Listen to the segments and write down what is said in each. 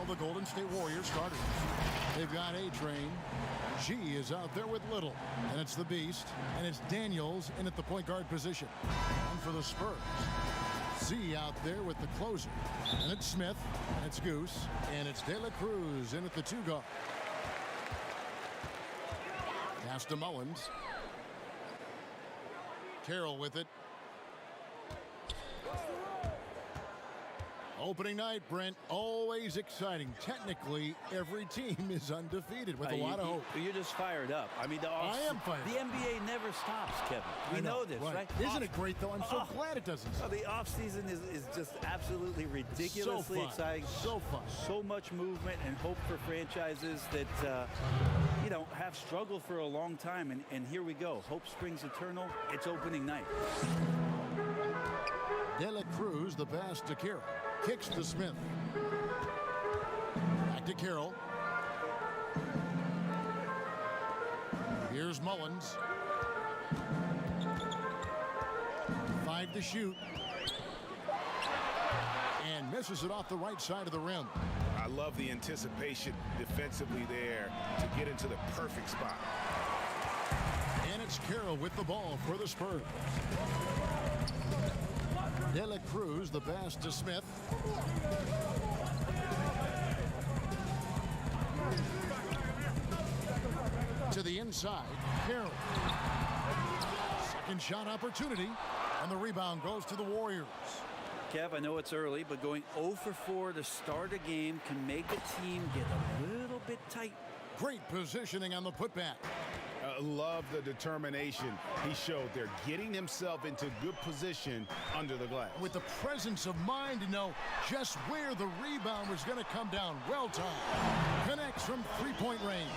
Now the Golden State Warriors starters. They've got A-Train. G is out there with Little. And it's the Beast. And it's Daniels in at the point guard position. And for the Spurs, Z out there with the closer. And it's Smith. And it's Goose. And it's De La Cruz in at the 2 guard. Pass to Mullins. Carroll with it. Opening night, Brent, always exciting. Technically, every team is undefeated with a lot of hope. You're just fired up. I mean, I am fired up. The NBA never stops, Kevin. We know this, right? Isn't it great, though? I'm so glad it doesn't stop. The offseason is just absolutely ridiculously exciting. So fun. So much movement and hope for franchises that, have struggled for a long time. And here we go. Hope springs eternal. It's opening night. De La Cruz, the pass to Carroll. Kicks to Smith. Back to Carroll. Here's Mullins. 5 to shoot. And misses it off the right side of the rim. I love the anticipation defensively there to get into the perfect spot. And it's Carroll with the ball for the Spurs. De La Cruz, the pass to Smith. To the inside, Carroll. Second shot opportunity, and the rebound goes to the Warriors. Kev, I know it's early, but going 0 for 4 to start a game can make a team get a little bit tight. Great positioning on the putback. Love the determination he showed there, getting himself into good position under the glass. With the presence of mind to know just where the rebound was going to come down. Well timed. Connects from three-point range.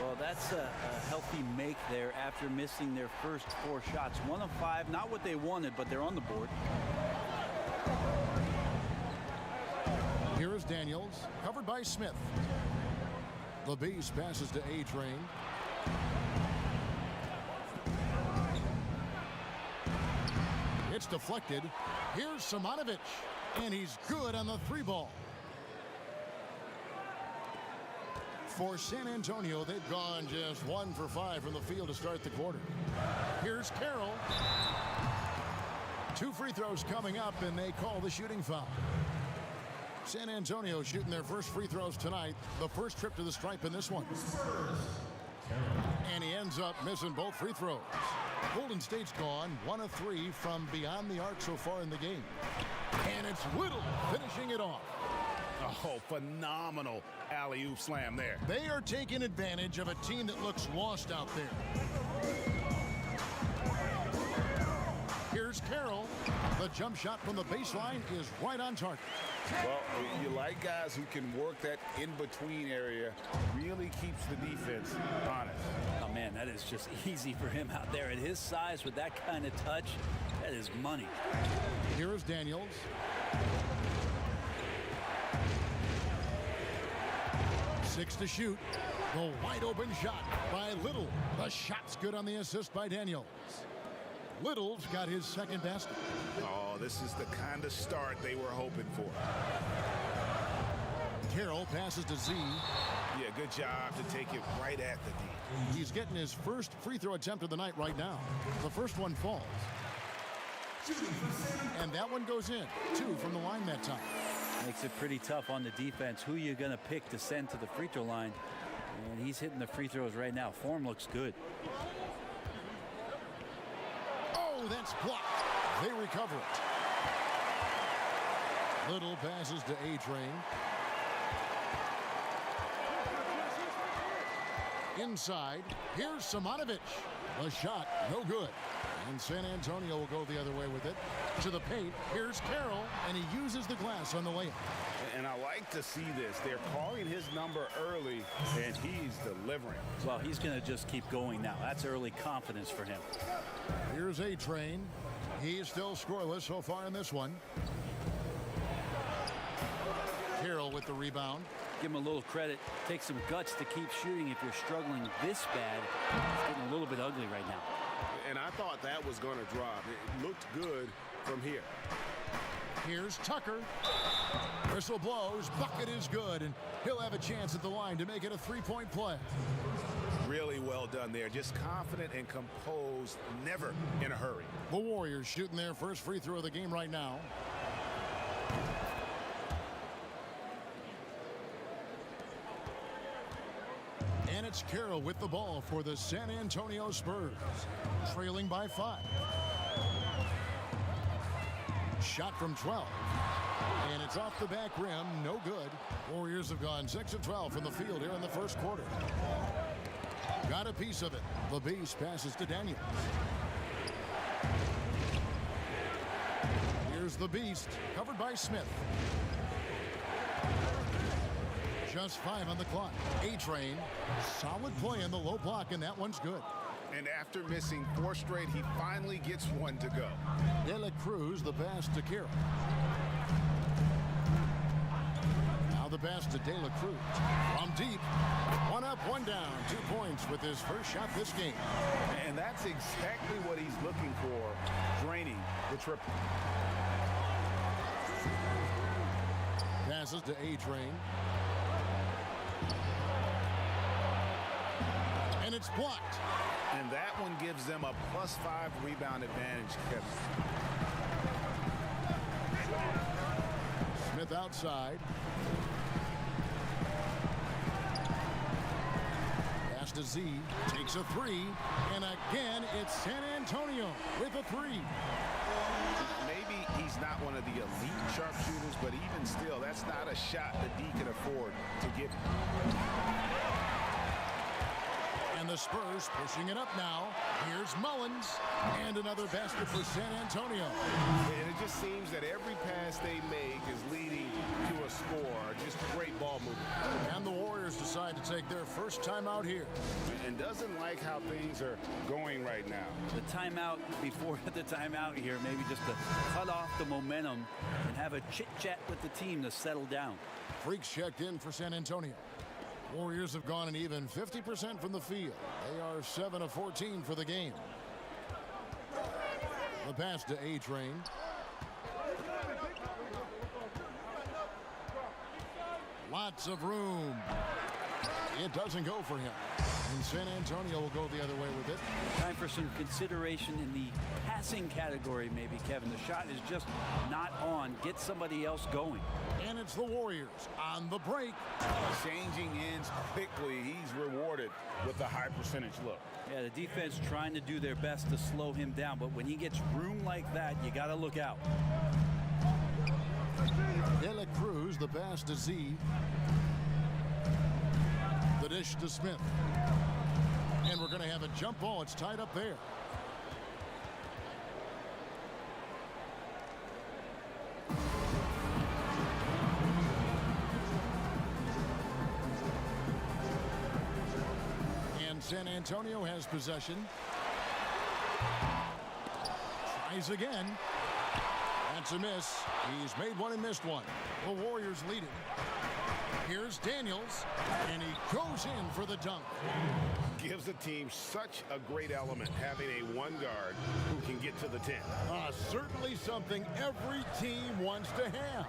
Well, that's a healthy make there after missing their first 4 shots. 1 of 5, not what they wanted, but they're on the board. Here is Daniels, covered by Smith. The Beast passes to A-Train. It's deflected. Here's Simonovic, and he's good on the 3-ball. For San Antonio, they've gone just 1 for 5 from the field to start the quarter. Here's Carroll. 2 free throws coming up, and they call the shooting foul. San Antonio shooting their first free throws tonight. The first trip to the stripe in this one. And he ends up missing both free throws. Golden State's gone 1 of 3 from beyond the arc so far in the game. And it's Little finishing it off. Oh, phenomenal alley-oop slam there. They are taking advantage of a team that looks lost out there. Here's Carroll. The jump shot from the baseline is right on target. Well, you like guys who can work that in-between area, really keeps the defense honest. Oh, man, that is just easy for him out there. At his size, with that kind of touch, that is money. Here is Daniels. Six to shoot. The wide-open shot by Little. The shot's good on the assist by Daniels. Little's got his second basket. Oh, this is the kind of start they were hoping for. Carroll passes to Z. Yeah, good job to take it right at the D. He's getting his first free throw attempt of the night right now. The first one falls. And that one goes in. 2 from the line that time. Makes it pretty tough on the defense. Who you going to pick to send to the free throw line? And he's hitting the free throws right now. Form looks good. Oh, that's blocked. They recover it. Little passes to A-Train. Inside, here's Simonovic. The shot, no good. And San Antonio will go the other way with it. To the paint, here's Carroll, and he uses the glass on the layup. And I like to see this. They're calling his number early, and he's delivering. Well, he's going to just keep going now. That's early confidence for him. Here's A-Train. He's still scoreless so far in this one. Carroll with the rebound. Give him a little credit. Take some guts to keep shooting if you're struggling this bad. It's getting a little bit ugly right now. And I thought that was going to drop. It looked good from here. Here's Tucker. Whistle blows, bucket is good, and he'll have a chance at the line to make it a three-point play. Really well done there. Just confident and composed, never in a hurry. The Warriors shooting their first free throw of the game right now. And it's Carroll with the ball for the San Antonio Spurs, trailing by 5. Shot from 12. And it's off the back rim, no good. Warriors have gone 6 of 12 from the field here in the first quarter. Got a piece of it. The Beast passes to Daniels. Here's the Beast, covered by Smith. Just 5 on the clock. A-Train, solid play in the low block, and that one's good. And after missing 4 straight, he finally gets one to go. De La Cruz, the pass to Carroll. Now the pass to De La Cruz. From deep. 1 up, 1 down. 2 points with his first shot this game. And that's exactly what he's looking for, draining the triple. Passes to A-Train. And it's blocked. And that one gives them a +5 rebound advantage, Kevin. Smith outside. Pass to Z. Takes a 3. And again, it's San Antonio with a 3. Maybe he's not one of the elite sharpshooters, but even still, that's not a shot that D can afford to give. And the Spurs pushing it up now. Here's Mullins. And another basket for San Antonio. And it just seems that every pass they make is leading to a score. Just great ball movement. And the Warriors decide to take their first timeout here. And doesn't like how things are going right now. The timeout before the timeout here, maybe just to cut off the momentum and have a chit-chat with the team to settle down. Freaks checked in for San Antonio. Warriors have gone an even 50% from the field. They are 7 of 14 for the game. The pass to A-Train. Lots of room. It doesn't go for him. And San Antonio will go the other way with it. Time for some consideration in the passing category, maybe, Kevin. The shot is just not on. Get somebody else going. And it's the Warriors on the break. Changing ends quickly. He's rewarded with a high percentage look. Yeah, the defense trying to do their best to slow him down, but when he gets room like that, you got to look out. De La Cruz, the pass to Z. The dish to Smith. And we're going to have a jump ball. It's tied up there. And San Antonio has possession. Tries again. That's a miss. He's made one and missed one. The Warriors lead it. Here's Daniels, and he goes in for the dunk. Gives the team such a great element, having a one guard who can get to the 10. Certainly something every team wants to have.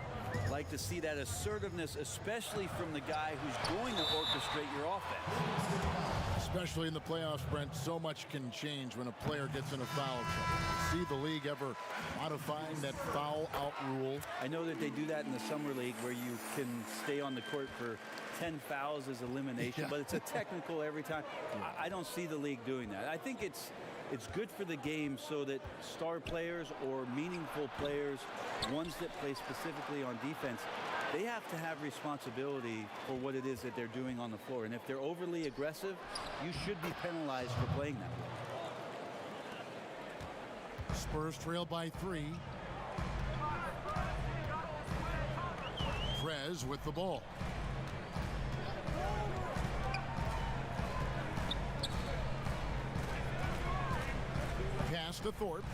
Like to see that assertiveness, especially from the guy who's going to orchestrate your offense. Especially in the playoffs, Brent, so much can change when a player gets in a foul trouble. See the league ever modifying that foul out rule? I know that they do that in the summer league where you can stay on the court for 10 fouls as elimination, but it's a technical every time. I don't see the league doing that. I think it's good for the game so that star players or meaningful players, ones that play specifically on defense, they have to have responsibility for what it is that they're doing on the floor. And if they're overly aggressive, you should be penalized for playing that way. Spurs trail by 3. Prez with the ball. Pass to Thorpe.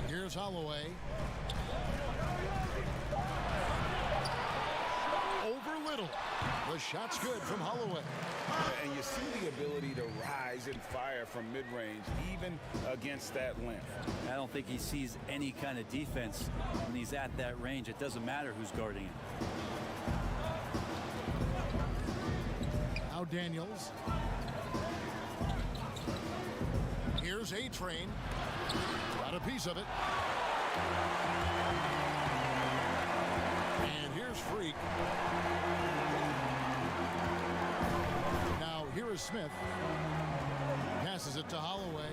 Here's Holloway. Over Little. The shot's good from Holloway. And you see the ability to rise and fire from mid-range, even against that length. I don't think he sees any kind of defense when he's at that range. It doesn't matter who's guarding him. Now Daniels. Here's A-Train. Got a piece of it. And here's Freak. Now here is Smith. Passes it to Holloway.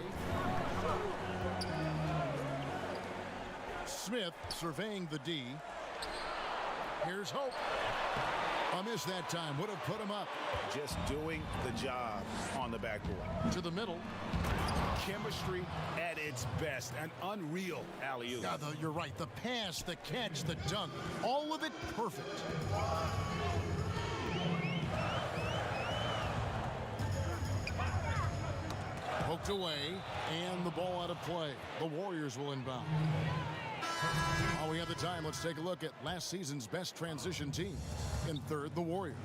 Smith surveying the D. Here's Hope. A miss that time. Would have put him up. Just doing the job on the backboard. To the middle. Chemistry at its best. An unreal alley-oop. Yeah, you're right. The pass, the catch, the dunk. All of it perfect. Poked away, and the ball out of play. The Warriors will inbound. While we have the time, let's take a look at last season's best transition team. In third, the Warriors.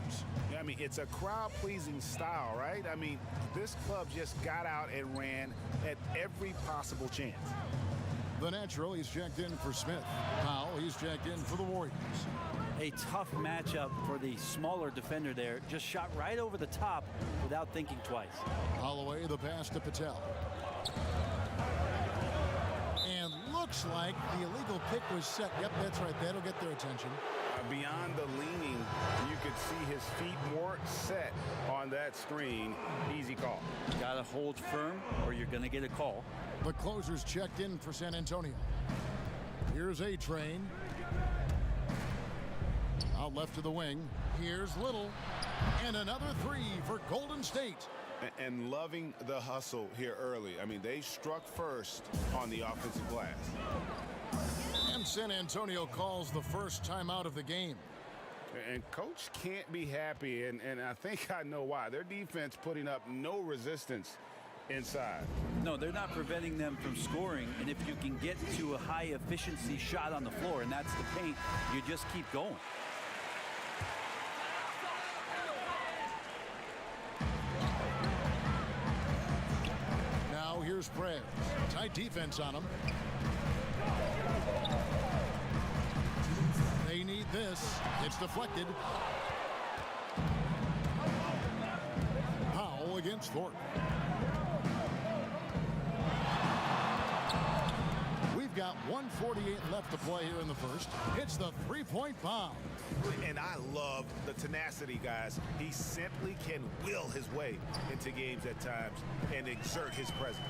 Yeah, I mean, it's a crowd-pleasing style, right? I mean, this club just got out and ran at every possible chance. The natural, he's checked in for Smith. Powell, he's checked in for the Warriors. A tough matchup for the smaller defender there. Just shot right over the top without thinking twice. Holloway, the pass to Patel. And looks like the illegal pick was set. Yep, that's right. That'll get their attention. Beyond the leaning, you could see his feet more set on that screen. Easy call. Got to hold firm or you're going to get a call. The closer's checked in for San Antonio. Here's A-Train. Out left to the wing. Here's Little. And another three for Golden State. And loving the hustle here early. I mean, they struck first on the offensive glass. And San Antonio calls the first timeout of the game. And coach can't be happy, and I think I know why. Their defense putting up no resistance inside. No, they're not preventing them from scoring, and if you can get to a high efficiency shot on the floor, and that's the paint, you just keep going. Now here's Prez. Tight defense on him. They need this. It's deflected. Powell against Thornton. We've got 1:48 left to play here in the first. It's the three-point bomb. And I love the tenacity, guys. He simply can will his way into games at times and exert his presence.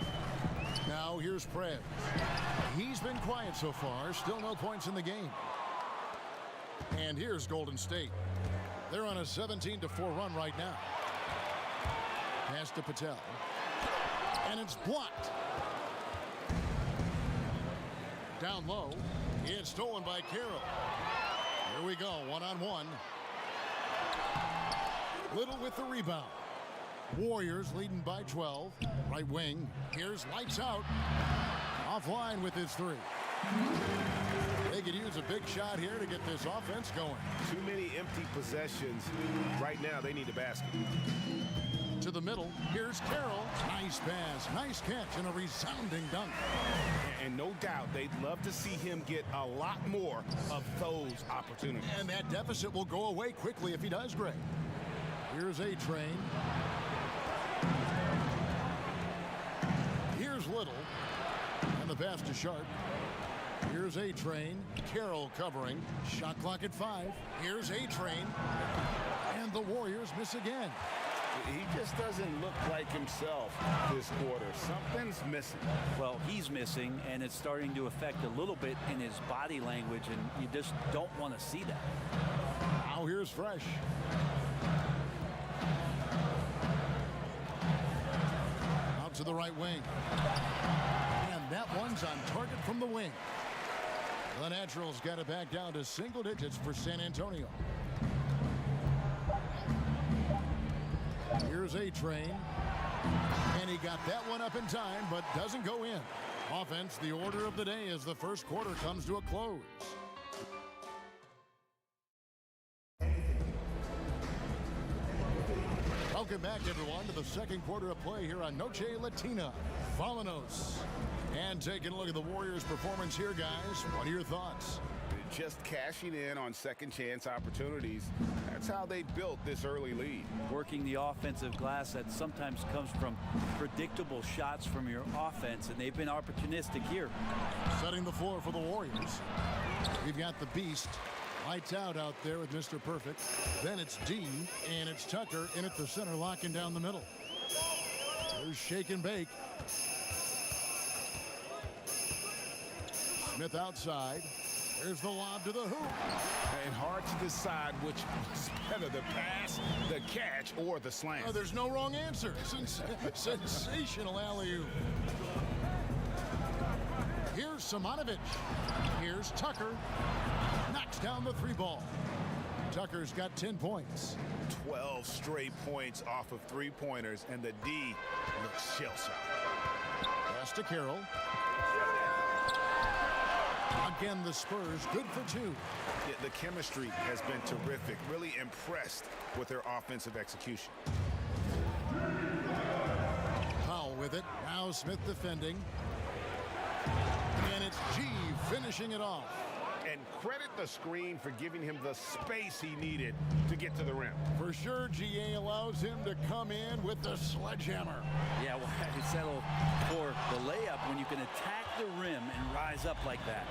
Now here's Prez. He's been quiet so far. Still no points in the game. And here's Golden State. They're on a 17-4 run right now. Pass to Patel. And it's blocked. Down low. It's stolen by Carroll. Here we go, one-on-one. Little with the rebound. Warriors leading by 12. Right wing. Here's lights out. Offline with his three. They could use a big shot here to get this offense going. Too many empty possessions. Right now, they need a basket. To the middle. Here's Carroll. Nice pass. Nice catch and a resounding dunk. And no doubt, they'd love to see him get a lot more of those opportunities. And that deficit will go away quickly if he does, Greg. Here's A-Train. Here's Little. And the pass to Sharp. Here's A-Train. Carroll covering. Shot clock at 5. Here's A-Train. And the Warriors miss again. He just doesn't look like himself this quarter. Something's missing. Well, he's missing, and it's starting to affect a little bit in his body language, and you just don't want to see that. Now here's Fresh. Out to the right wing. And that one's on target from the wing. The Naturals got it back down to single digits for San Antonio. Here's A-Train. And he got that one up in time, but doesn't go in. Offense, the order of the day as the first quarter comes to a close. Welcome back, everyone, to the second quarter of play here on Noche Latina. Vámonos. And taking a look at the Warriors' performance here, guys. What are your thoughts? Just cashing in on second chance opportunities. That's how they built this early lead. Working the offensive glass that sometimes comes from predictable shots from your offense, and they've been opportunistic here. Setting the floor for the Warriors. We've got the Beast. Lights out there with Mr. Perfect. Then it's D, and it's Tucker in at the center, locking down the middle. There's shake and bake. Smith outside. There's the lob to the hoop. And hard to decide which was better, the pass, the catch, or the slam. Oh, there's no wrong answer. Sensational alley-oop. Here's Simonovic. Here's Tucker. Knocks down the three ball. Tucker's got 10 points. 12 straight points off of three-pointers, and the D looks shell-shocked. Pass to Carroll. Again, the Spurs good for two. Yeah, the chemistry has been terrific. Really impressed with their offensive execution. Powell with it. Now Smith defending. And it's G finishing it off. And credit the screen for giving him the space he needed to get to the rim. For sure, GA allows him to come in with the sledgehammer. Yeah, well, settle for the layup when you can attack the rim and rise up like that.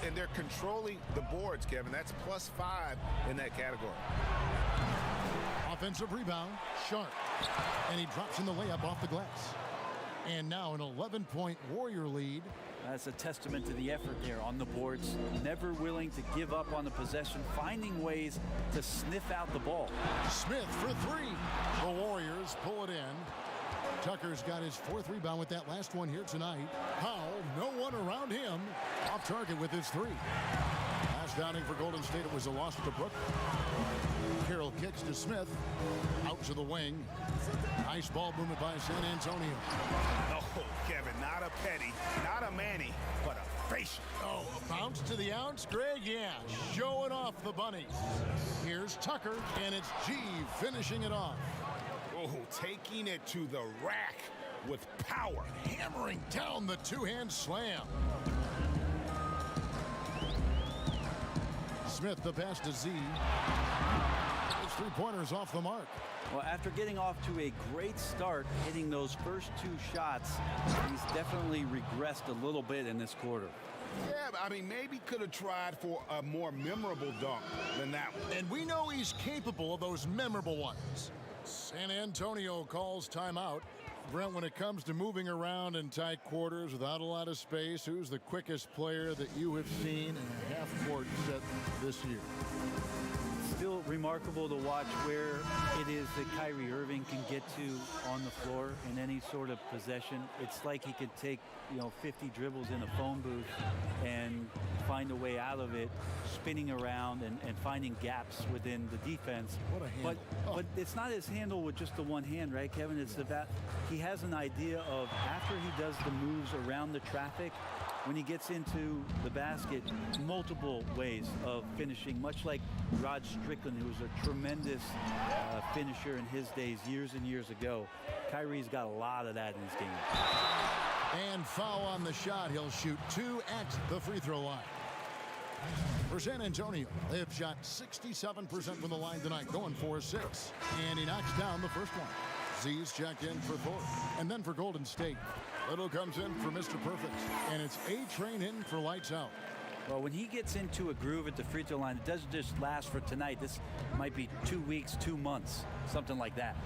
And they're controlling the boards, Kevin. That's +5 in that category. Offensive rebound, Sharp. And he drops in the layup off the glass. And now an 11-point Warrior lead. That's a testament to the effort there on the boards. Never willing to give up on the possession, finding ways to sniff out the ball. Smith for three. The Warriors pull it in. Tucker's got his fourth rebound with that last one here tonight. Powell, no one around him. Off target with his three. Last downing for Golden State, it was a loss to Brooklyn. Carroll kicks to Smith. Out to the wing. Nice ball movement by San Antonio. Oh, Kevin, not a Petty, not a Manny, but a facial. Oh, a bounce to the ounce, Greg? Yeah, showing off the bunnies. Here's Tucker, and it's G finishing it off. Oh, taking it to the rack with power. Hammering down the two-hand slam. Smith, the pass to Z. His three-pointers off the mark. Well, after getting off to a great start, hitting those first two shots, he's definitely regressed a little bit in this quarter. Yeah, I mean, maybe could have tried for a more memorable dunk than that one. And we know he's capable of those memorable ones. San Antonio calls timeout. Brent, when it comes to moving around in tight quarters without a lot of space, who's the quickest player that you have seen in a half-court set this year? Still remarkable to watch where it is that Kyrie Irving can get to on the floor in any sort of possession. It's like he could take, 50 dribbles in a phone booth and find a way out of it, spinning around and finding gaps within the defense. What a handle. But it's not his handle with just the one hand, right, Kevin? It's about he has an idea of after he does the moves around the traffic, when he gets into the basket, multiple ways of finishing, much like Rod Strickland, who was a tremendous finisher in his days years and years ago. Kyrie's got a lot of that in his game. And foul on the shot. He'll shoot two at the free throw line. For San Antonio, they have shot 67% from the line tonight, going 4-6. And he knocks down the first one. Z's checked in for fourth. And then for Golden State, Little comes in for Mr. Perfect. And it's A-Train in for lights out. Well, when he gets into a groove at the free throw line, it doesn't just last for tonight. This might be 2 weeks, 2 months, something like that.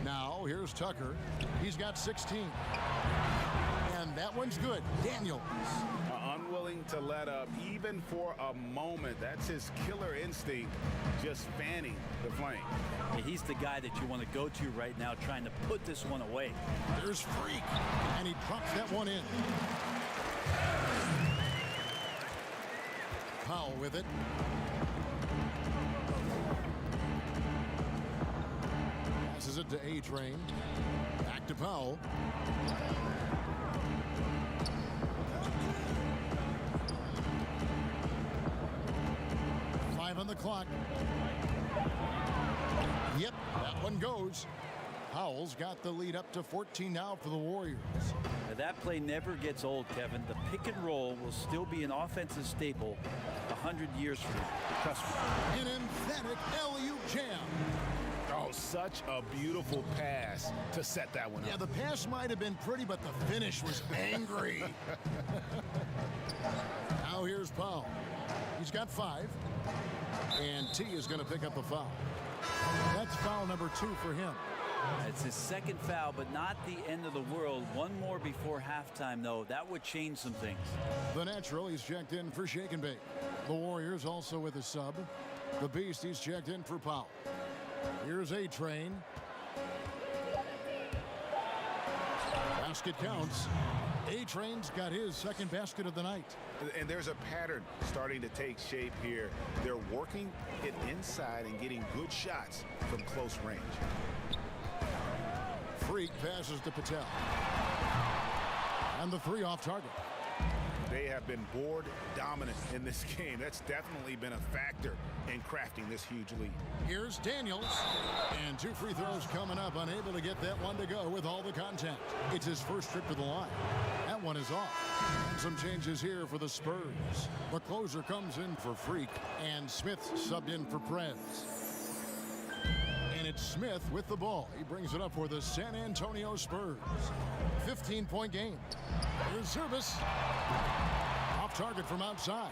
Now, here's Tucker. He's got 16. And that one's good. Daniels. Unwilling to let up even for a moment. That's his killer instinct, just fanning the flame. Yeah, he's the guy that you want to go to right now trying to put this one away. There's Freak. And he drops that one in. Powell with it. Passes it to A-Train. Back to Powell. On the clock. Yep, that one goes. Powell's got the lead up to 14 now for the Warriors. Now, that play never gets old, Kevin. The pick and roll will still be an offensive staple 100 years from now. Trust me. An emphatic alley-oop jam. Oh, such a beautiful pass to set that one up. Yeah, the pass might have been pretty, but the finish was angry. Now here's Powell. He's got 5. And T is going to pick up the foul. That's foul number 2 for him. It's his second foul, but not the end of the world. One more before halftime, though. That would change some things. The natural, he's checked in for Shake and Bake. The Warriors also with a sub. The Beast, he's checked in for Powell. Here's A-Train. Basket counts. A-Train's got his second basket of the night. And there's a pattern starting to take shape here. They're working it inside and getting good shots from close range. Freak passes to Patel. And the 3 off target. They have been board dominant in this game. That's definitely been a factor in crafting this huge lead. Here's Daniels. And 2 free throws coming up. Unable to get that one to go with all the contact. It's his first trip to the line. That one is off. And some changes here for the Spurs. The closer comes in for Freak. And Smith subbed in for Prez. And it's Smith with the ball. He brings it up for the San Antonio Spurs. 15-point game. Here's Service. Off target from outside.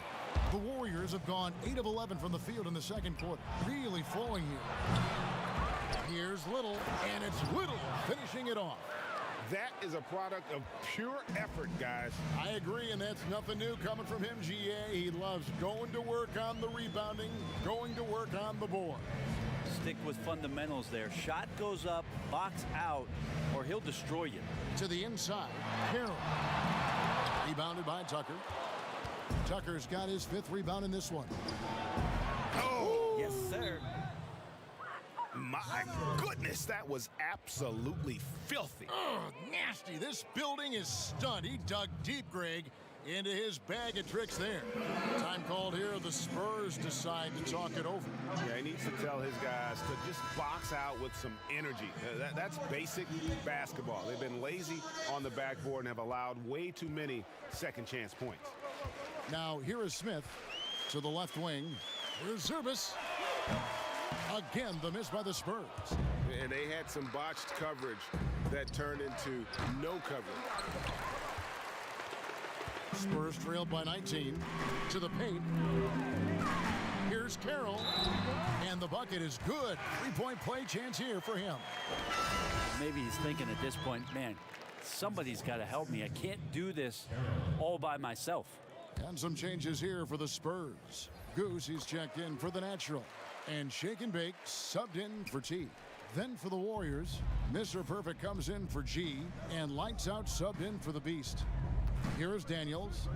The Warriors have gone 8 of 11 from the field in the second quarter. Really flowing here. Here's Little, and it's Little finishing it off. That is a product of pure effort, guys. I agree, and that's nothing new coming from him, GA. He loves going to work on the rebounding, going to work on the board. Stick with fundamentals there. Shot goes up, box out, or he'll destroy you. To the inside, Carroll. Rebounded by Tucker. Tucker's got his 5th rebound in this one. Oh! Yes, sir. My goodness, that was absolutely filthy. Ugh, nasty. This building is stunned. He dug deep, Greg, into his bag of tricks there. Time called here. The Spurs decide to talk it over. Yeah, he needs to tell his guys to just box out with some energy. That's basic basketball. They've been lazy on the backboard and have allowed way too many second chance points. Now, here is Smith to the left wing. Here's Zurbis. Again, the miss by the Spurs. And they had some botched coverage that turned into no coverage. Spurs trailed by 19 to the paint. Here's Carroll, and the bucket is good. 3-point play chance here for him. Maybe he's thinking at this point, man, somebody's got to help me. I can't do this all by myself. And some changes here for the Spurs. Goose, he's checked in for the natural. And Shake and Bake subbed in for T. Then for the Warriors, Mr. Perfect comes in for G, and Lights Out subbed in for the Beast. Here is Daniels.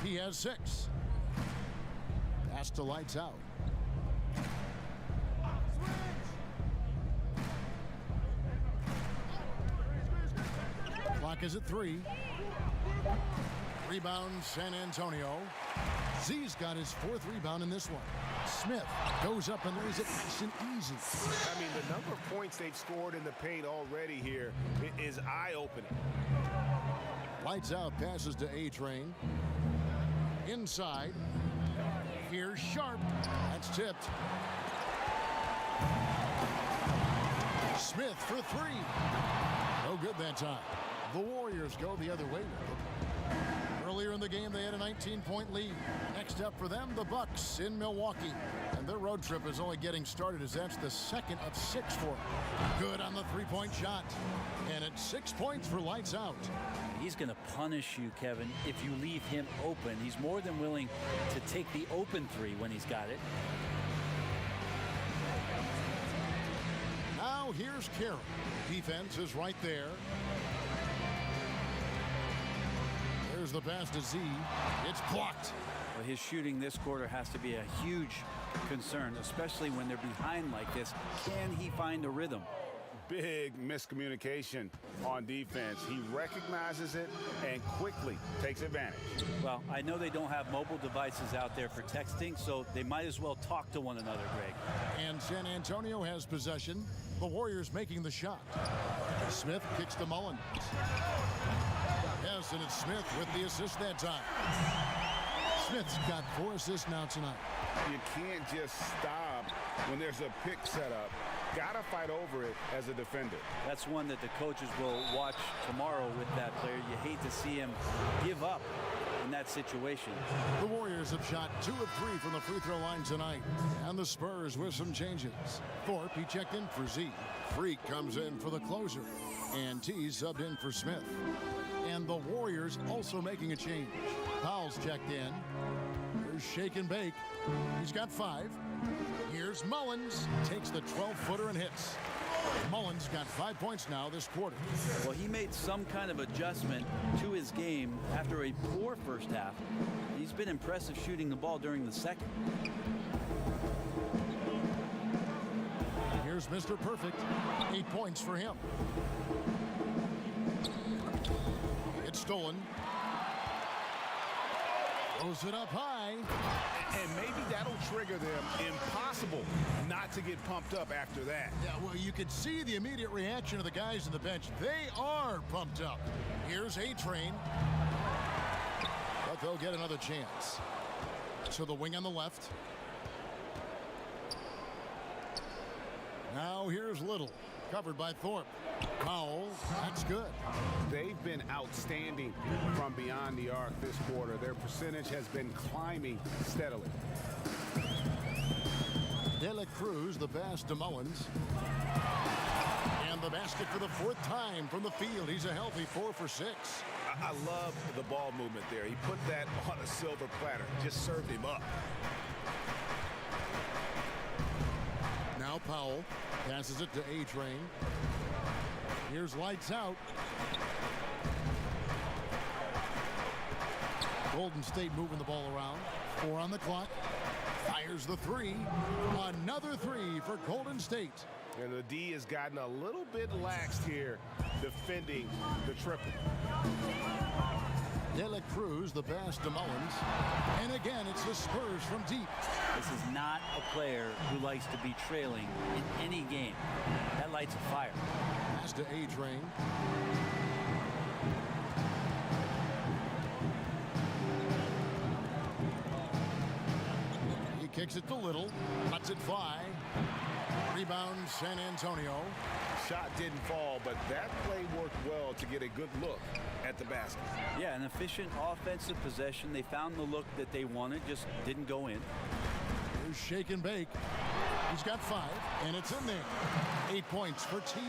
He has 6. Pass to Lights Out. Clock is at 3. Rebound San Antonio. Z's got his 4th rebound in this one. Smith goes up and lays it nice and easy. I mean, the number of points they've scored in the paint already here is eye-opening. Lights Out passes to A-Train. Inside. Here's Sharp. That's tipped. Smith for 3. No good that time. The Warriors go the other way with it. Earlier in the game, they had a 19-point lead. Next up for them, the Bucks in Milwaukee. And their road trip is only getting started as that's the 2nd of 6 for them. Good on the 3-point shot. And it's 6 points for Lights Out. He's going to punish you, Kevin, if you leave him open. He's more than willing to take the open 3 when he's got it. Now here's Carroll. Defense is right there. There's the pass to Z. It's blocked. Well, his shooting this quarter has to be a huge concern, especially when they're behind like this. Can he find a rhythm? big miscommunication on defense. He recognizes it and quickly takes advantage. Well, I know they don't have mobile devices out there for texting, so they might as well talk to one another, Greg. And San Antonio has possession. The Warriors making the shot. Smith kicks to Mullins. Yes, and it's Smith with the assist that time. Smith's got 4 assists now tonight. You can't just stop when there's a pick set up. Got to fight over it as a defender. That's one that the coaches will watch tomorrow with that player. You hate to see him give up in that situation. The Warriors have shot 2 of 3 from the free throw line tonight. And the Spurs with some changes. Thorpe, he checked in for Z. Freak comes in for the closer. And T subbed in for Smith. And the Warriors also making a change. Powell's checked in. Here's Shake and Bake. He's got 5. Here's Mullins. Takes the 12-footer and hits. Mullins got 5 points now this quarter. Well, he made some kind of adjustment to his game after a poor first half. He's been impressive shooting the ball during the second. Here's Mr. Perfect. 8 points for him. It's stolen. Throws it up high. And maybe that'll trigger them. Impossible not to get pumped up after that. Yeah, well, you could see the immediate reaction of the guys on the bench. They are pumped up. Here's A-Train. But they'll get another chance. So the wing on the left. Now here's Little. Covered by Thorpe. Powell, that's good. They've been outstanding from beyond the arc this quarter. Their percentage has been climbing steadily. De La Cruz, the pass to Mullins. And the basket for the 4th time from the field. He's a healthy 4 for 6. I love the ball movement there. He put that on a silver platter. Just served him up. Now Powell passes it to A-Train. Here's lights out. Golden State moving the ball around. 4 on the clock. Fires the 3. Another 3 for Golden State. And the D has gotten a little bit laxed here defending the triple. De La Cruz, the pass to Mullins. And again, it's the Spurs from deep. This is not a player who likes to be trailing in any game. That lights a fire. Pass to A-Train. He kicks it to Little. Lets it fly. Rebound San Antonio. Shot didn't fall, but that play worked well to get a good look at the basket. Yeah, an efficient offensive possession. They found the look that they wanted, just didn't go in. Here's Shake and Bake. He's got 5, and it's in there. 8 points for T.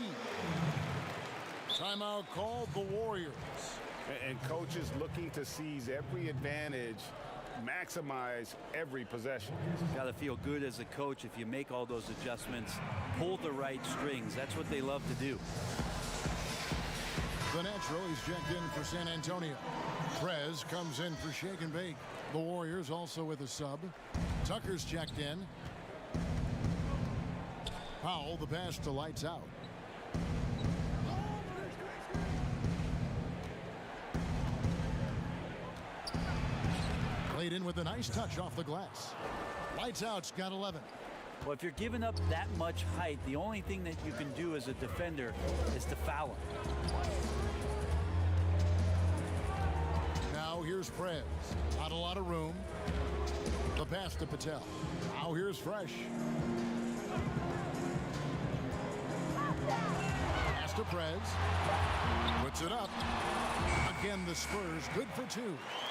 Timeout called the Warriors. And coaches looking to seize every advantage, maximize every possession. Got to feel good as a coach if you make all those adjustments, pull the right strings. That's what they love to do. The natural, he's checked in for San Antonio. Prez comes in for Shake and Bake. The Warriors also with a sub. Tucker's checked in. Powell, the pass to lights out. Played in with a nice touch off the glass. Lights out's got 11. Well, if you're giving up that much height, the only thing that you can do as a defender is to foul him. Now here's Prez. Not a lot of room. The pass to Patel. Now here's Fresh. Pass to Prez. Puts it up. Again, the Spurs good for 2.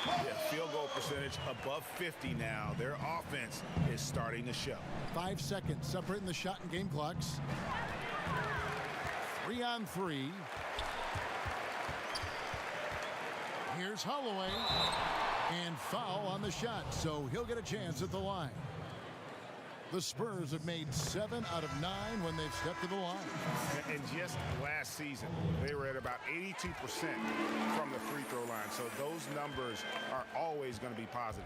Yeah, field goal percentage above 50 now. Their offense is starting to show. 5 seconds separating the shot and game clocks. 3 on 3. Here's Holloway. And foul on the shot, so he'll get a chance at the line. The Spurs have made 7 out of 9 when they've stepped to the line. And just last season, they were at about 82% from the free throw line. So those numbers are always going to be positive.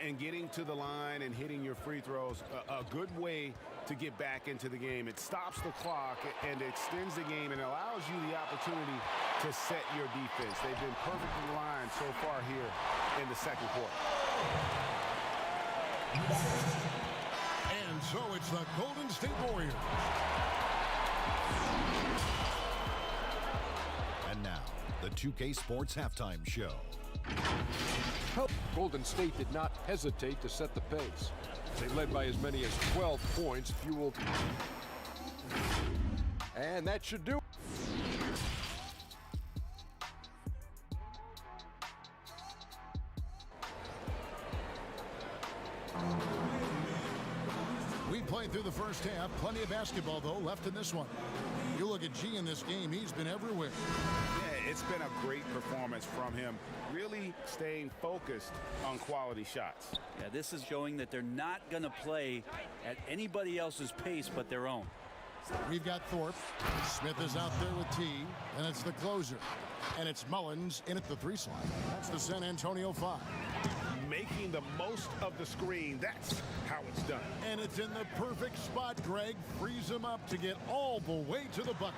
And getting to the line and hitting your free throws, a good way to get back into the game. It stops the clock and extends the game and allows you the opportunity to set your defense. They've been perfectly lined so far here in the second quarter. And so it's the Golden State Warriors. And now, the 2K Sports Halftime Show. Golden State did not hesitate to set the pace. They led by as many as 12 points, fueled. And that should do it. We played through the first half. Plenty of basketball, though, left in this one. You look at G in this game, he's been everywhere. Yeah, it's been a great performance from him, really staying focused on quality shots. Yeah, this is showing that they're not going to play at anybody else's pace but their own. We've got Thorpe. Smith is out there with T, and it's the closer. And it's Mullins in at the 3 slot. That's the San Antonio 5. Making the most of the screen, that's how it's done. And it's in the perfect spot, Greg. Frees him up to get all the way to the bucket.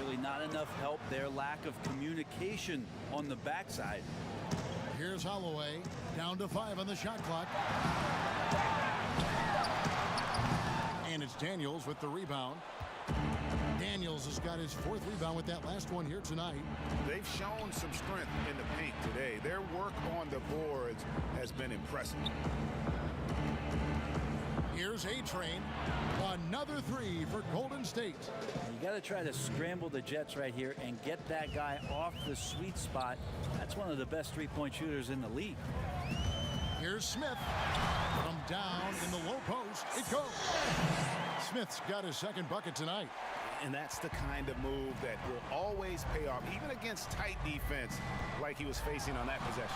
Really not enough help there. Lack of communication on the backside. Here's Holloway. Down to 5 on the shot clock. And it's Daniels with the rebound. Daniels has got his 4th rebound with that last one here tonight. They've shown some strength in the paint today. Their work on the boards has been impressive. Here's A-Train. Another 3 for Golden State. You got to try to scramble the Jets right here and get that guy off the sweet spot. That's one of the best 3-point shooters in the league. Here's Smith. From down in the low post, it goes. Smith's got his 2nd bucket tonight. And that's the kind of move that will always pay off, even against tight defense like he was facing on that possession.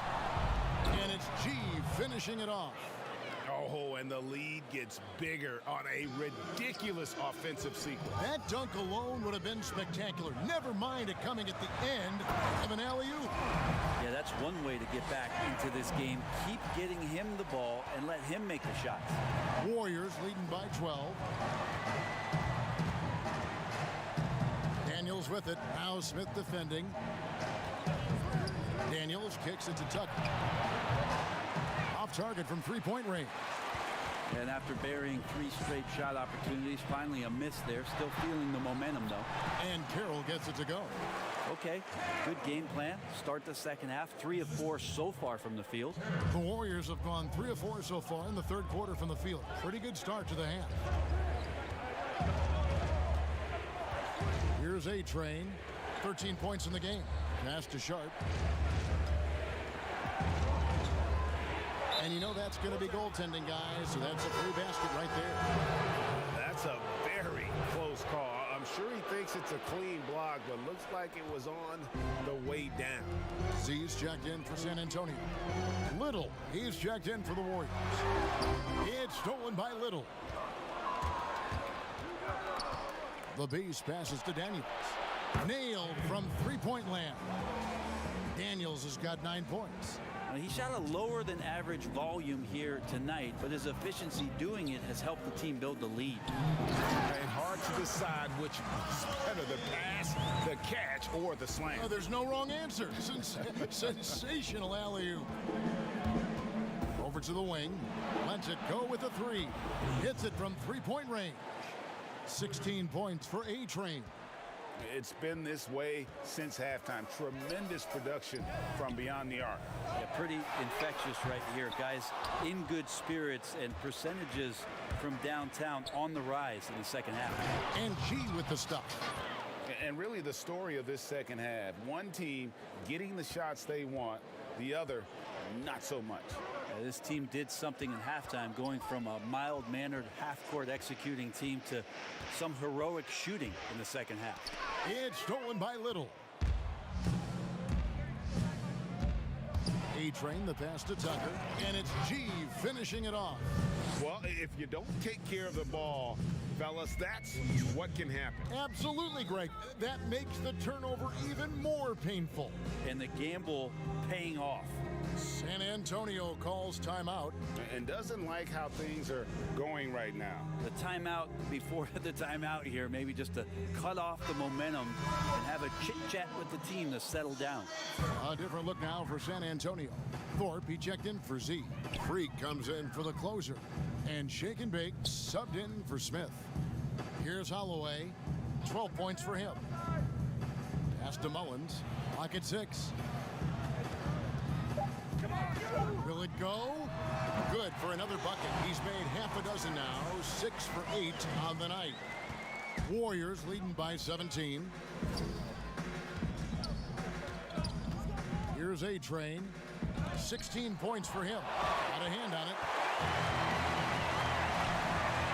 And it's G finishing it off. Oh, and the lead gets bigger on a ridiculous offensive sequence. That dunk alone would have been spectacular. Never mind it coming at the end of an alley-oop. Yeah, that's one way to get back into this game. Keep getting him the ball and let him make the shots. Warriors leading by 12. Daniels with it. Now Smith defending. Daniels kicks it to Tucker. Off target from 3-point range. And after burying 3 straight shot opportunities, finally a miss there. Still feeling the momentum, though. And Carroll gets it to go. Okay, good game plan. Start the second half. 3 of 4 so far from the field. The Warriors have gone 3 of 4 so far in the 3rd quarter from the field. Pretty good start to the half. Here's A-Train. 13 points in the game. Pass to Sharp. And you know that's going to be goaltending, guys. So that's a free basket right there. That's a very close call. I'm sure he thinks it's a clean block, but looks like it was on the way down. Z's checked in for San Antonio. Little, he's checked in for the Warriors. It's stolen by Little. The Beast passes to Daniels. Nailed from 3-point land. Daniels has got 9 points. He shot a lower than average volume here tonight, but his efficiency doing it has helped the team build the lead. And hard to decide which was better, the pass, the catch, or the slam. Oh, there's no wrong answer. Sensational alley-oop. Over to the wing. Lets it go with a 3. Hits it from 3-point range. 16 points for A-Train. It's been this way since halftime. Tremendous production from beyond the arc. Yeah, pretty infectious right here. Guys in good spirits and percentages from downtown on the rise in the second half. And G with the stuff. And really the story of this second half. One team getting the shots they want, the other not so much. This team did something in halftime, going from a mild-mannered half-court executing team to some heroic shooting in the second half. It's stolen by Little. A-Train, the pass to Tucker, and it's G finishing it off. Well, if you don't take care of the ball Fellas, that's what can happen. Absolutely, Greg. That makes the turnover even more painful. And the gamble paying off. San Antonio calls timeout. And doesn't like how things are going right now. The timeout before the timeout here, maybe just to cut off the momentum and have a chit-chat with the team to settle down. A different look now for San Antonio. Thorpe, he checked in for Z. Freak comes in for the closer. And Shake and Bake subbed in for Smith. Here's Holloway. 12 points for him. Pass to Mullins. Clock at 6. Will it go? Good for another bucket. He's made half a dozen now. 6 for 8 on the night. Warriors leading by 17. Here's A-Train. 16 points for him. Got a hand on it.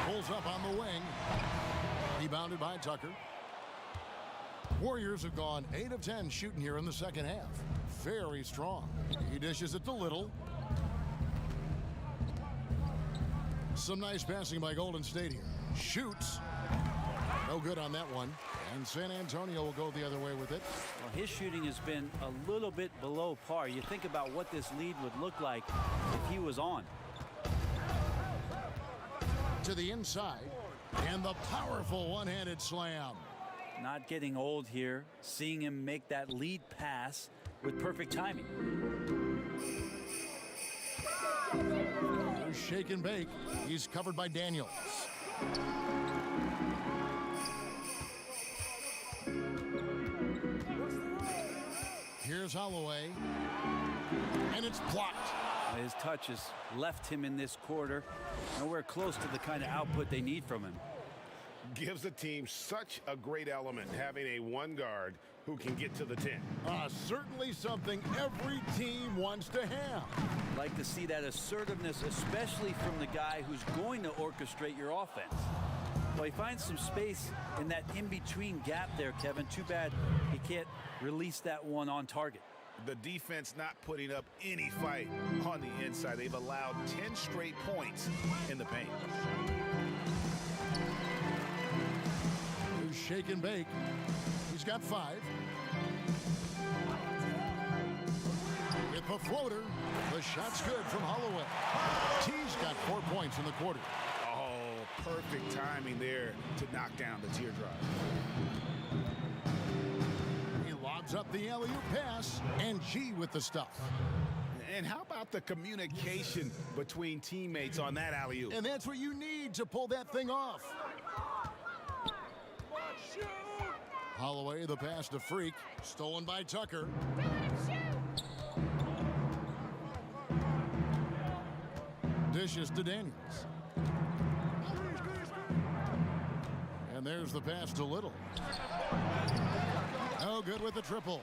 Pulls up on the wing. Rebounded by Tucker. Warriors have gone 8 of 10 shooting here in the second half. Very strong. He dishes it to Little. Some nice passing by Golden State here. Shoots. No good on that one. And San Antonio will go the other way with it. Well, his shooting has been a little bit below par. You think about what this lead would look like if he was on. To the inside. And the powerful one-handed slam. Not getting old here. Seeing him make that lead pass with perfect timing. There's Shake and Bake. He's covered by Daniels. Here's Holloway. And it's blocked. His touch has left him in this quarter. Nowhere close to the kind of output they need from him. Gives the team such a great element having a one guard who can get to the 10. Certainly something every team wants to have. Like to see that assertiveness, especially from the guy who's going to orchestrate your offense. Well, he finds some space in that in-between gap there, Kevin. Too bad he can't release that one on target. The defense not putting up any fight on the inside. They've allowed 10 straight points in the paint. Here's Shake and Bake. He's got 5. With the floater, the shot's good from Holloway. T's got 4 points in the quarter. Oh, perfect timing there to knock down the teardrop. He lobs up the alley-oop pass, and G with the stuff. And how about the communication between teammates on that alley-oop? And that's what you need to pull that thing off. Holloway, the pass to Freak. Stolen by Tucker. Dishes to Daniels. And there's the pass to Little. No good with the triple.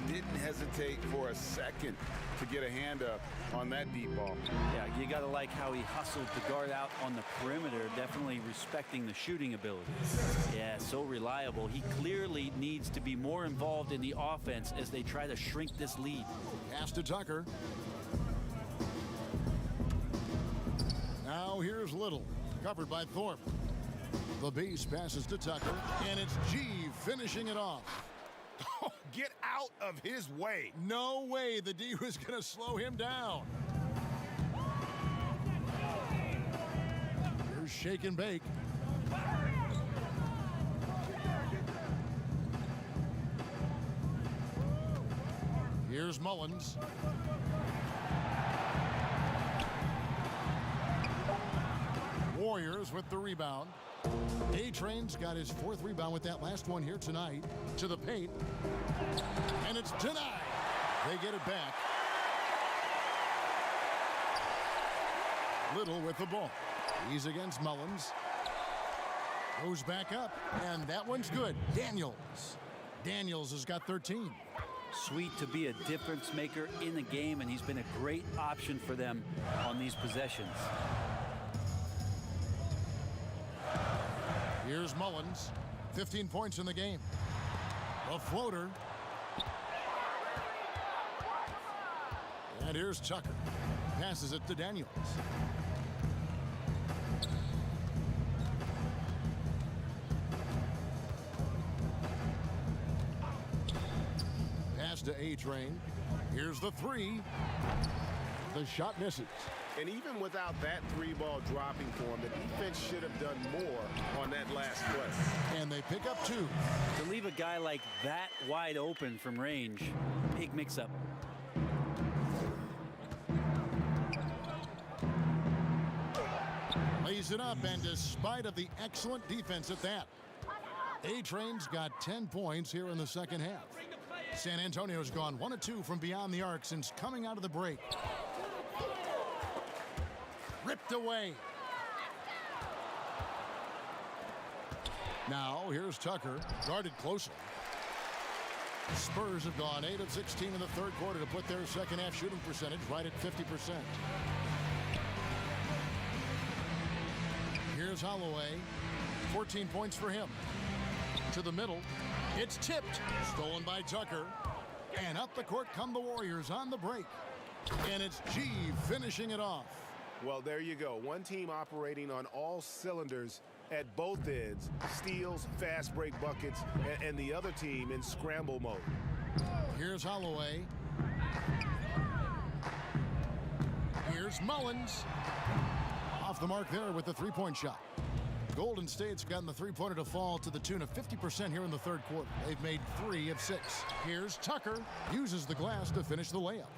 Didn't hesitate for a second to get a hand up on that deep ball. Yeah, you got to like how he hustled the guard out on the perimeter, definitely respecting the shooting ability. Yeah, so reliable. He clearly needs to be more involved in the offense as they try to shrink this lead. Pass to Tucker. Now here's Little, covered by Thorpe. The Beast passes to Tucker, and it's G finishing it off. Oh, get out of his way. No way the D was going to slow him down. Here's Shake and Bake. Here's Mullins. Warriors with the rebound. A-Train's got his 4th rebound with that last one here tonight. To the paint. And it's denied. They get it back. Little with the ball. He's against Mullins. Goes back up. And that one's good. Daniels. Daniels has got 13. Sweet to be a difference maker in the game, and he's been a great option for them on these possessions. Here's Mullins, 15 points in the game. A floater. And here's Tucker. Passes it to Daniels. to A-Train. Here's the three. The shot misses. And even without that three-ball dropping for him, the defense should have done more on that last play. And they pick up two. To leave a guy like that wide open from range, big mix-up. Lays it up, and despite of the excellent defense at that, A-Train's got 10 points here in the second half. San Antonio's gone 1 of 2 from beyond the arc since coming out of the break. Ripped away. Now here's Tucker, guarded closely. Spurs have gone 8 of 16 in the third quarter to put their second half shooting percentage right at 50%. Here's Holloway, 14 points for him. To the middle, it's tipped, stolen by Tucker, and up the court come the Warriors on the break. And it's G finishing it off. Well, there you go. One team operating on all cylinders at both ends. Steals, fast break buckets, and the other team in scramble mode. Here's Holloway. Here's Mullins. Off the mark there with the three-point shot. Golden State's gotten the three-pointer to fall to the tune of 50% here in the third quarter. They've made 3 of 6. Here's Tucker. Uses the glass to finish the layup.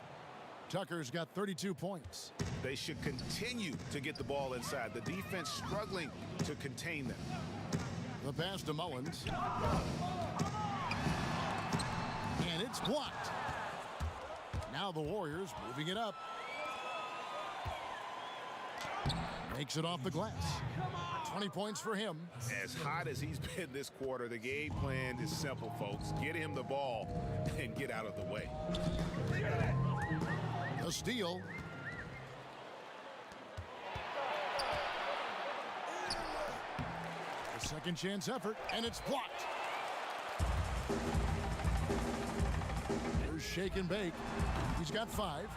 Tucker's got 32 points. They should continue to get the ball inside. The defense struggling to contain them. The pass to Mullins. And it's blocked. Now the Warriors moving it up. Makes it off the glass. 20 points for him. As hot as he's been this quarter, the game plan is simple, folks. Get him the ball and get out of the way. A steal. A second chance effort, and it's blocked. Here's Shake and Bake. He's got 5.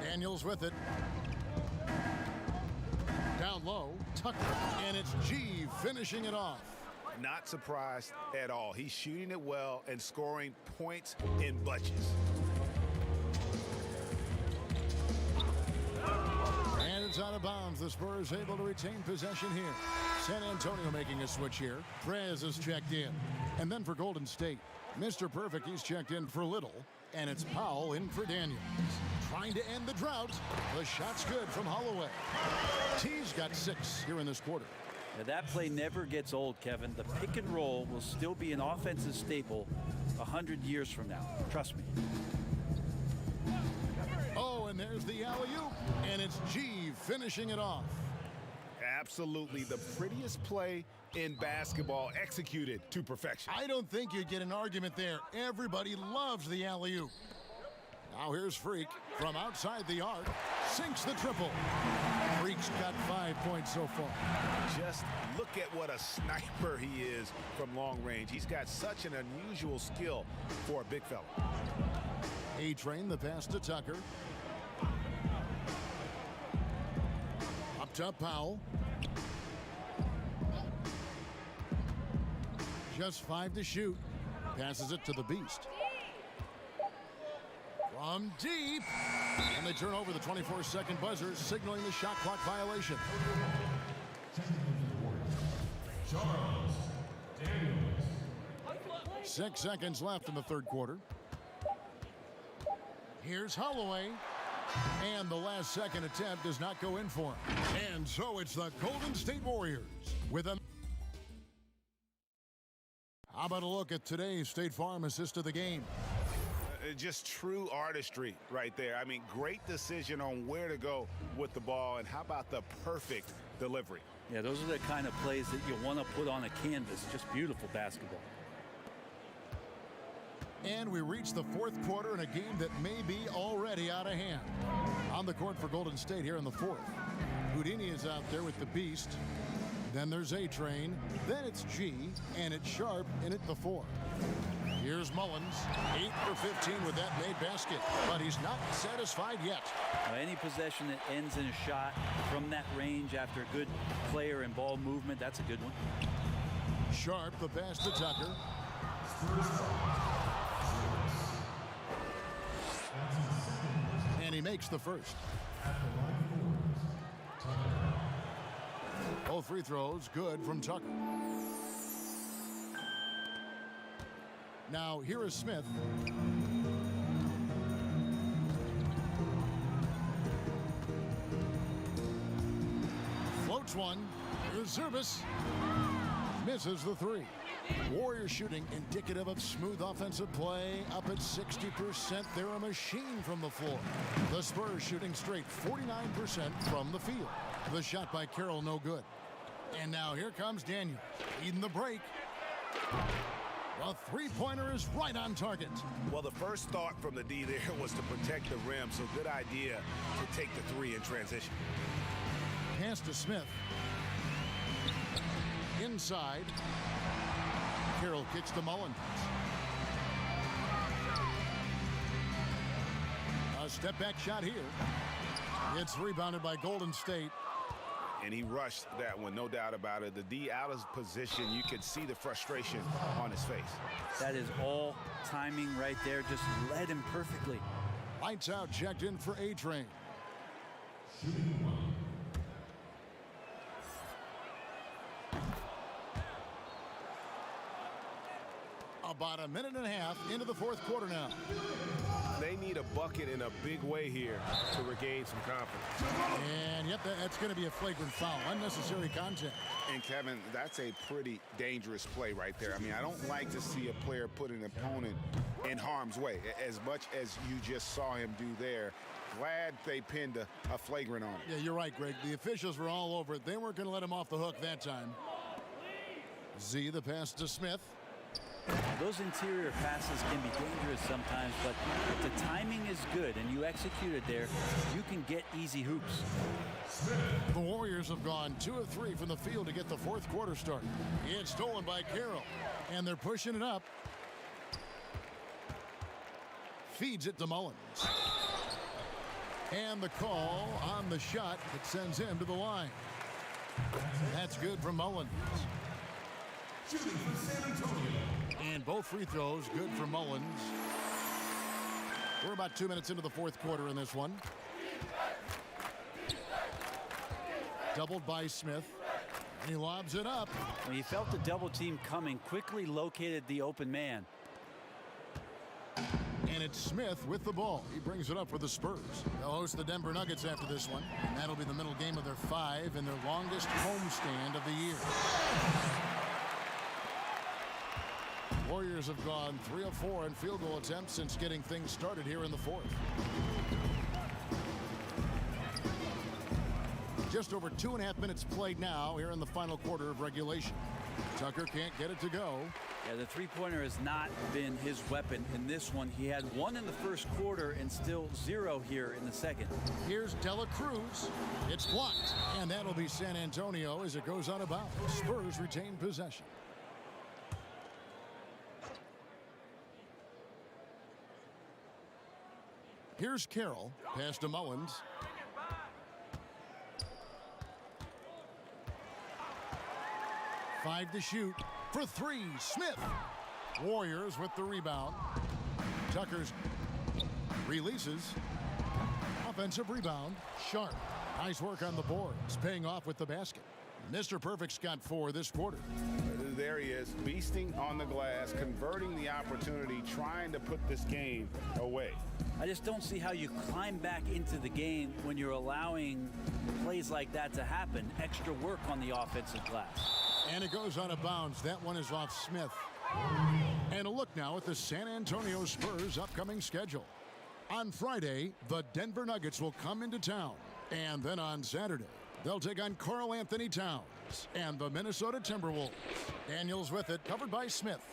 Daniels with it. Down low, Tucker, and it's G finishing it off. Not surprised at all. He's shooting it well and scoring points in bunches. And it's out of bounds. The Spurs able to retain possession here. San Antonio making a switch here. Prez is checked in. And then for Golden State, Mr. Perfect, he's checked in for Little. And it's Powell in for Daniels. Trying to end the drought. The shot's good from Holloway. T's got 6 here in this quarter. Now that play never gets old, Kevin. The pick and roll will still be an offensive staple 100 years from now. Trust me. Oh, and there's the alley-oop. And it's G finishing it off. Absolutely the prettiest play in basketball, executed to perfection. I don't think you'd get an argument there. Everybody loves the alley-oop. Now here's Freak from outside the arc. Sinks the triple. Freak's got 5 points so far. Just look at what a sniper he is from long range. He's got such an unusual skill for a big fella. A-Train, the pass to Tucker. Up top, Powell. Just 5 to shoot. Passes it to the Beast. From deep. And they turn over the 24-second buzzer, signaling the shot clock violation. 6 seconds left in the third quarter. Here's Holloway. And the last second attempt does not go in for him. And so it's the Golden State Warriors with a... How about a look at today's State Farm assist of the game? Just true artistry right there. I mean, great decision on where to go with the ball, and how about the perfect delivery? Yeah, those are the kind of plays that you want to put on a canvas. Just beautiful basketball. And we reach the fourth quarter in a game that may be already out of hand. On the court for Golden State here in the fourth. Houdini is out there with the Beast. Then there's A-Train. Then it's G, and it's Sharp in at the 4. Here's Mullins, 8 for 15 with that made basket, but he's not satisfied yet. Any possession that ends in a shot from that range after a good player and ball movement, that's a good one. Sharp, the pass to Tucker. And he makes the first. Both free throws good from Tucker. Now here is Smith. Floats one. Here's Zurbis. Misses the three. Warriors shooting indicative of smooth offensive play, up at 60%. They're a machine from the floor. The Spurs shooting straight 49% from the field. The shot by Carroll no good. And now here comes Daniels, leading the break. The three-pointer is right on target. Well, the first thought from the D there was to protect the rim, so good idea to take the three in transition. Pass to Smith. Inside. Carroll kicks to Mullins. A step-back shot here. It's rebounded by Golden State. And he rushed that one, no doubt about it. The D out of position, you could see the frustration on his face. That is all timing right there. Just led him perfectly. Lights out, checked in for A-Train. About a minute and a half into the fourth quarter now. They need a bucket in a big way here to regain some confidence. And yep, that's going to be a flagrant foul. Unnecessary contact. And Kevin, that's a pretty dangerous play right there. I mean, I don't like to see a player put an opponent in harm's way as much as you just saw him do there. Glad they pinned a flagrant on him. Yeah, you're right, Greg. The officials were all over it. They weren't going to let him off the hook that time. Z, the pass to Smith. Those interior passes can be dangerous sometimes, but if the timing is good and you execute it there, you can get easy hoops. The Warriors have gone 2 of 3 from the field to get the fourth quarter started. It's stolen by Carroll, and they're pushing it up. Feeds it to Mullins. And the call on the shot that sends him to the line. That's good from Mullins. And both free throws good for Mullins. We're about 2 minutes into the fourth quarter in this one. Doubled by Smith. And he lobs it up. When he felt the double team coming, quickly located the open man. And it's Smith with the ball. He brings it up for the Spurs. They'll host the Denver Nuggets after this one. And that'll be the middle game of their 5 and their longest homestand of the year. Warriors have gone 3 of 4 in field goal attempts since getting things started here in the fourth. Just over 2.5 minutes played now here in the final quarter of regulation. Tucker can't get it to go. Yeah, the three-pointer has not been his weapon in this one. He had 1 in the first quarter and still 0 here in the second. Here's Dela Cruz. It's blocked, and that'll be San Antonio as it goes out of bounds. Spurs retain possession. Here's Carroll. Pass to Mullins. Five to shoot. For 3, Smith. Warriors with the rebound. Tucker's releases. Offensive rebound. Sharp. Nice work on the boards. Paying off with the basket. Mr. Perfect's got 4 this quarter. There he is, beasting on the glass, converting the opportunity, trying to put this game away. I just don't see how you climb back into the game when you're allowing plays like that to happen. Extra work on the offensive glass. And it goes out of bounds. That one is off Smith. And a look now at the San Antonio Spurs' upcoming schedule. On Friday, the Denver Nuggets will come into town. And then on Saturday, they'll take on Karl Anthony Towns and the Minnesota Timberwolves. Daniels with it, covered by Smith.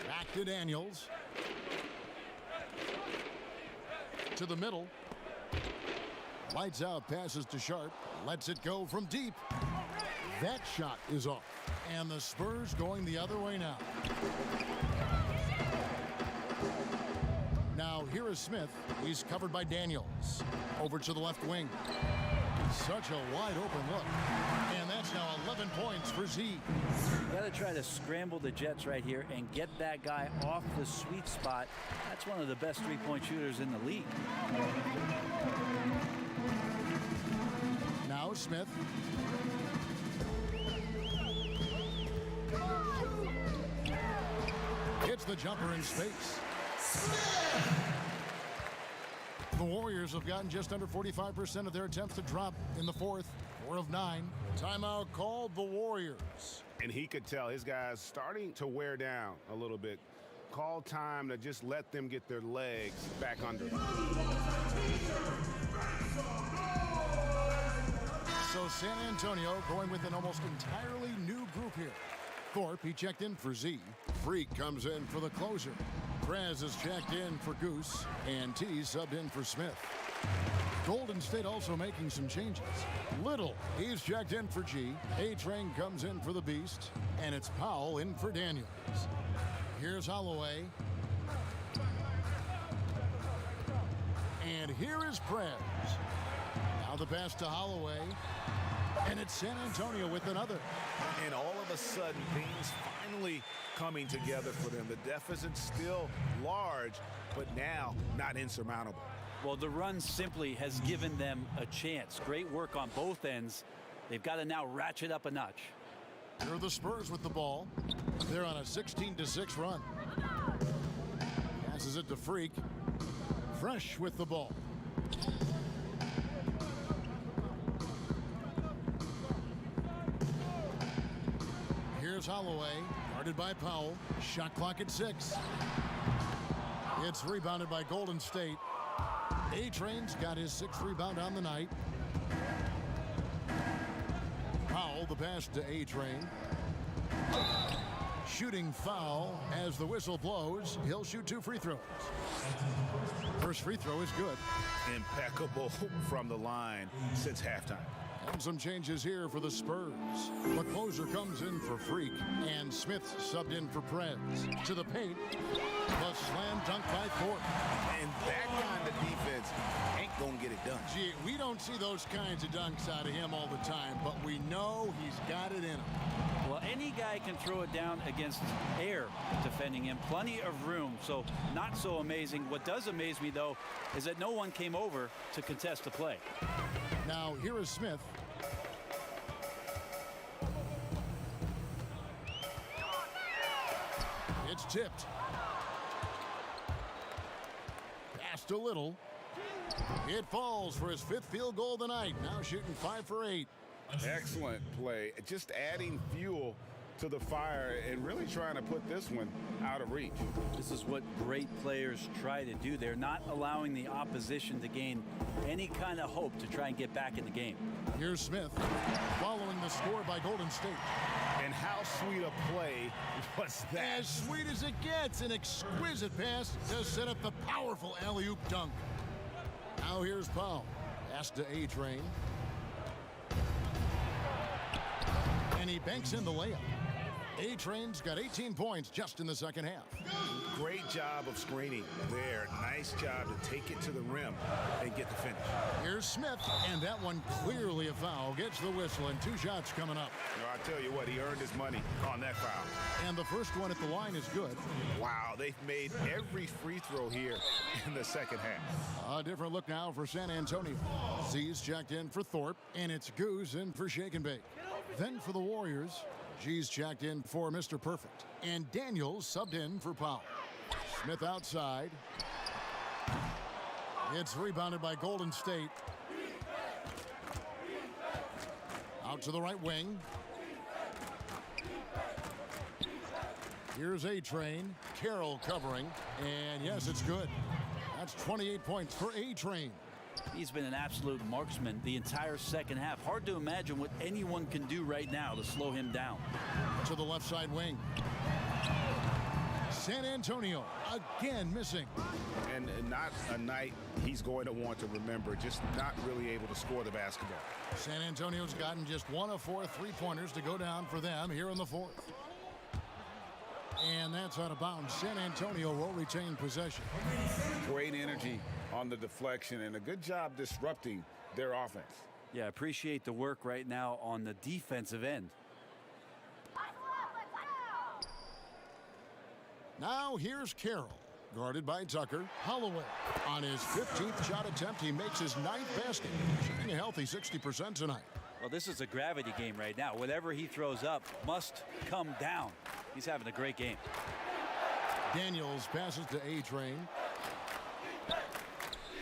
Back to Daniels. To the middle. Lights out, passes to Sharp. Lets it go from deep. That shot is off. And the Spurs going the other way now. Now here is Smith. He's covered by Daniels. Over to the left wing. Such a wide open look. And that's now 11 points for Z. You got to try to scramble the Jets right here and get that guy off the sweet spot. That's one of the best three-point shooters in the league. Now Smith. Hits the jumper in space. The Warriors have gotten just under 45% of their attempts to drop in the fourth. 4 of 9. Timeout called the Warriors. And he could tell his guys starting to wear down a little bit. Call time to just let them get their legs back under. So San Antonio going with an almost entirely new group here. Thorpe, he checked in for Z. Freak comes in for the closer. Prez is checked in for Goose. And T subbed in for Smith. Golden State also making some changes. Little, he's checked in for G. A-Train comes in for the Beast. And it's Powell in for Daniels. Here's Holloway. And here is Prez. Now the pass to Holloway. And it's San Antonio with another. And all of a sudden, things finally coming together for them. The deficit's still large, but now not insurmountable. Well, the run simply has given them a chance. Great work on both ends. They've got to now ratchet up a notch. Here are the Spurs with the ball. They're on a 16-6 run. Passes it to Freak. Fresh with the ball. Here's Holloway, guarded by Powell. Shot clock at 6. It's rebounded by Golden State. A-Train's got his 6th rebound on the night. Powell, the pass to A-Train. Shooting foul as the whistle blows. He'll shoot 2 free throws. First free throw is good. Impeccable from the line since halftime. And some changes here for the Spurs. The closer comes in for Freak, and Smith subbed in for Prez. To the paint, the slam dunk by Thorpe. And that kind of defense ain't gonna get it done. Gee, we don't see those kinds of dunks out of him all the time, but we know he's got it in him. Well, any guy can throw it down against air defending him. Plenty of room, so not so amazing. What does amaze me, though, is that no one came over to contest the play. Now, here is Smith. It's tipped. Passed a little. It falls for his 5th field goal of the night. Now shooting 5 for 8. Excellent play. Just adding fuel to the fire and really trying to put this one out of reach. This is what great players try to do. They're not allowing the opposition to gain any kind of hope to try and get back in the game. Here's Smith following the score by Golden State. And how sweet a play was that? As sweet as it gets, an exquisite pass to set up the powerful alley-oop dunk. Now here's Powell. Pass to A-Train. And he banks in the layup. A-Train's got 18 points just in the second half. Great job of screening there. Nice job to take it to the rim and get the finish. Here's Smith, and that one clearly a foul. Gets the whistle, and 2 shots coming up. You know, I tell you what, he earned his money on that foul. And the first one at the line is good. Wow, they've made every free throw here in the second half. A different look now for San Antonio. Z's checked in for Thorpe, and it's Goose in for Shake and Bake. Then for the Warriors, G's checked in for Mr. Perfect. And Daniels subbed in for Powell. Smith outside. It's rebounded by Golden State. Out to the right wing. Here's A-Train. Carroll covering. And yes, it's good. That's 28 points for A-Train. He's been an absolute marksman the entire second half. Hard to imagine what anyone can do right now to slow him down. To the left side wing. San Antonio again missing. And not a night he's going to want to remember, just not really able to score the basketball. San Antonio's gotten just 1 of 4 3-pointers to go down for them here in the fourth. And that's out of bounds. San Antonio will retain possession. Great energy on the deflection and a good job disrupting their offense. Yeah, appreciate the work right now on the defensive end. Now here's Carroll, guarded by Tucker. Holloway on his 15th shot attempt. He makes his 9th basket, shooting a healthy 60% tonight. Well, this is a gravity game right now. Whatever he throws up must come down. He's having a great game. Daniels passes to A-Train.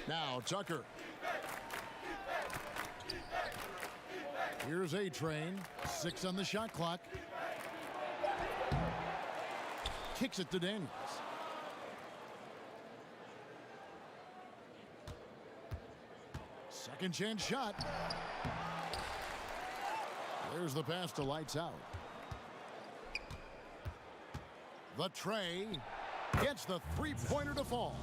Now Tucker. Here's A-Train. 6 on the shot clock. Kicks it to Daniels. Second chance shot. There's the pass to Lights Out. The tray gets the three-pointer to fall.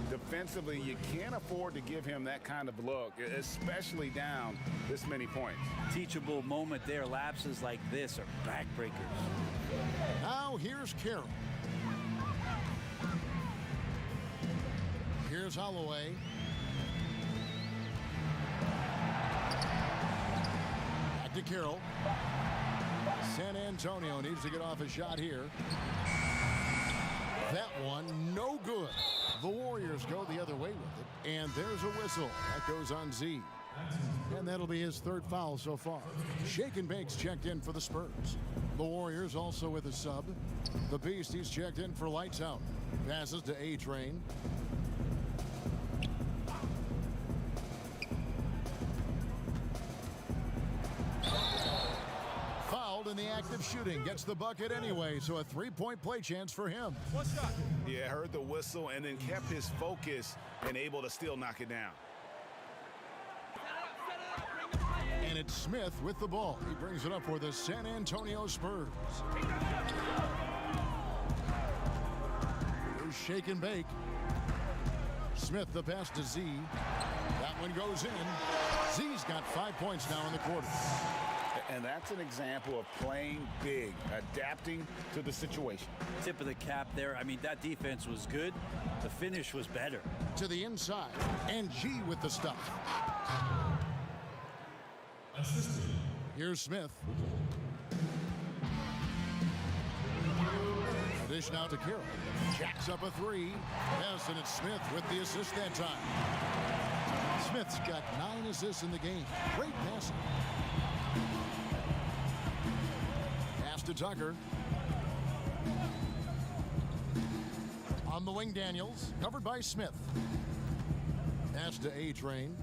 Defensively, you can't afford to give him that kind of look, especially down this many points. Teachable moment there. Lapses like this are backbreakers. Now here's Carroll. Here's Holloway. Back to Carroll. San Antonio needs to get off a shot here. That one, no good. The Warriors go the other way with it, and there's a whistle. That goes on Z. And that'll be his 3rd foul so far. Shake and Bake's checked in for the Spurs. The Warriors also with a sub. The Beast, he's checked in for Lights Out. Passes to A-Train. In the act of shooting, gets the bucket anyway, so a 3-point play chance for him. Yeah, heard the whistle and then kept his focus and able to still knock it down. And it's Smith with the ball. He brings it up for the San Antonio Spurs. Here's Shake and Bake. Smith the pass to Z. That one goes in. Z's got 5 points now in the quarter. And that's an example of playing big, adapting to the situation. Tip of the cap there. I mean, that defense was good. The finish was better. To the inside, and G with the stuff. Here's Smith. Dish now to Carroll. Jacks up a 3. Yes, and it's Smith with the assist that time. Smith's got 9 assists in the game. Great passing. To Tucker. On the wing, Daniels, covered by Smith. Pass to A-Train.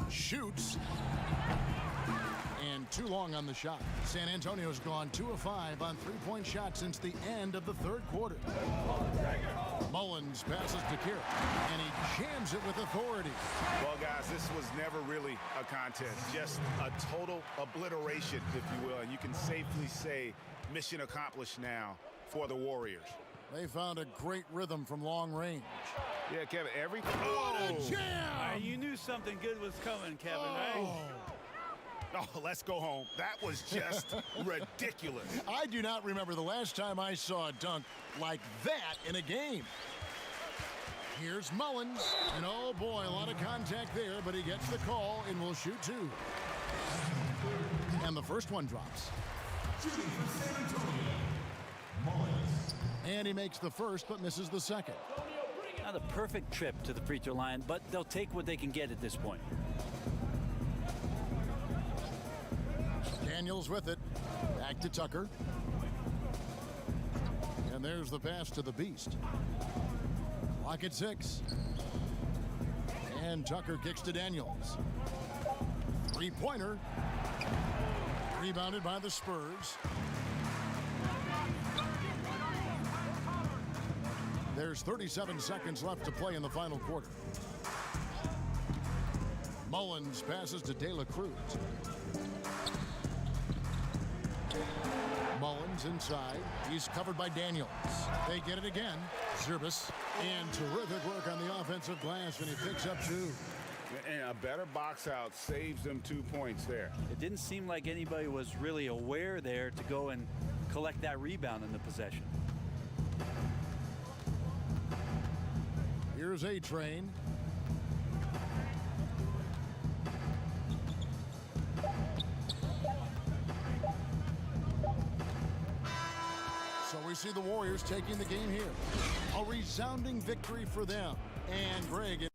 Shoots. And too long on the shot. San Antonio's gone 2 of 5 on 3-point shots since the end of the 3rd quarter. Mullins passes to Carroll, and he jams it with authority. Well, guys, this was never really a contest, just a total obliteration, if you will, and you can safely say mission accomplished now for the Warriors. They found a great rhythm from long range. Yeah, Kevin, every... What a jam! You knew something good was coming, Kevin, right? Oh, let's go home. That was just ridiculous. I do not remember the last time I saw a dunk like that in a game. Here's Mullins, and oh boy, a lot of contact there, but he gets the call and will shoot 2. And the first one drops. And he makes the first, but misses the second. Not a perfect trip to the free throw line, but they'll take what they can get at this point. Daniels with it. Back to Tucker. And there's the pass to the Beast. Clock at 6. And Tucker kicks to Daniels. 3-pointer. Rebounded by the Spurs. There's 37 seconds left to play in the final quarter. Mullins passes to De La Cruz. Mullins inside. He's covered by Daniels. They get it again. Zerbis. And terrific work on the offensive glass, and he picks up 2. And a better box out saves them 2 points there. It didn't seem like anybody was really aware there to go and collect that rebound in the possession. Here's A-Train. we see the Warriors taking the game here. A resounding victory for them. And Greg...